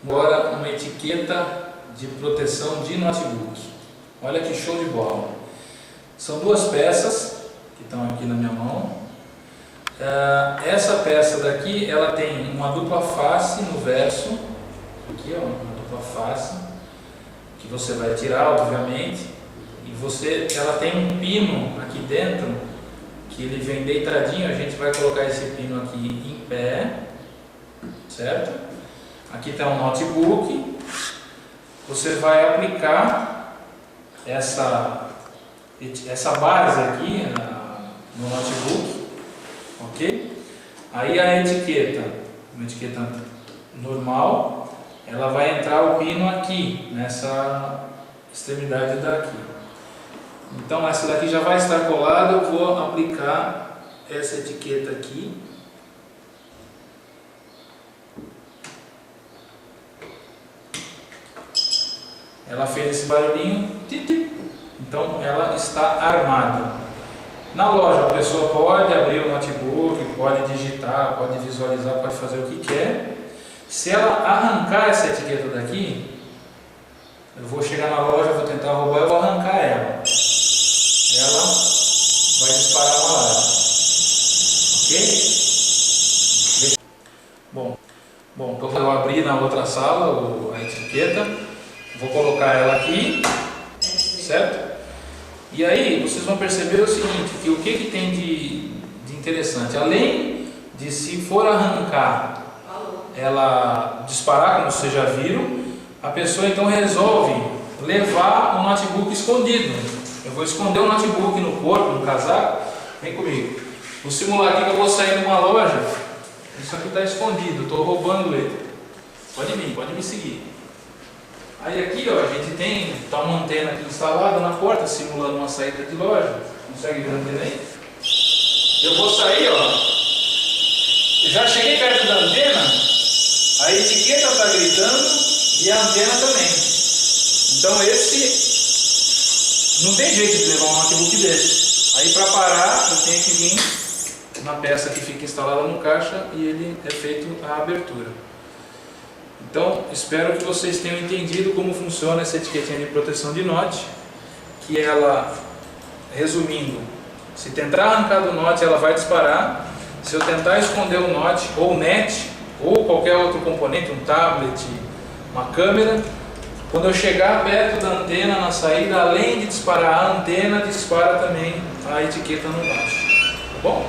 Agora uma etiqueta de proteção de notebook. Olha que show de bola. São duas peças que estão aqui na minha mão. Essa peça daqui, ela tem uma dupla face no verso. Aqui, ó, uma dupla face que você vai tirar, obviamente. E ela tem um pino aqui dentro que ele vem deitadinho. A gente vai colocar esse pino aqui em pé, certo? Aqui está um notebook. Você vai aplicar essa base aqui no notebook, ok? Aí a etiqueta, uma etiqueta normal, ela vai entrar o pino aqui, nessa extremidade daqui. Então essa daqui já vai estar colada, eu vou aplicar essa etiqueta aqui. Ela fez esse barulhinho, então ela está armada. Na loja a pessoa pode abrir o notebook, pode digitar, pode visualizar, pode fazer o que quer. Se ela arrancar essa etiqueta daqui, eu vou chegar na loja, vou tentar roubar, eu vou arrancar ela. Ela vai disparar uma alarme, ok? Bom, então eu abri na outra sala a etiqueta. Vou colocar ela aqui, certo? E aí vocês vão perceber o seguinte, que o que tem de interessante, além de, se for arrancar, ela disparar, como vocês já viram, a pessoa então resolve levar o notebook escondido. Eu vou esconder o notebook no corpo, no casaco. Vem comigo. Vou simular aqui que eu vou sair de uma loja. Isso aqui está escondido, estou roubando ele. Pode vir, pode me seguir. Aí aqui, ó, a gente tá uma antena aqui instalada na porta, simulando uma saída de loja. Consegue ver a antena aí? Eu vou sair, ó. Já cheguei perto da antena, a etiqueta está gritando e a antena também. Então não tem jeito de levar um notebook desse. Aí para parar, eu tenho que vir na peça que fica instalada no caixa e ele é feito a abertura. Então, espero que vocês tenham entendido como funciona essa etiquetinha de proteção de note, que ela, resumindo, se tentar arrancar do note, ela vai disparar. Se eu tentar esconder o note, ou o net, ou qualquer outro componente, um tablet, uma câmera, quando eu chegar perto da antena na saída, além de disparar a antena, dispara também a etiqueta no note. Tá bom?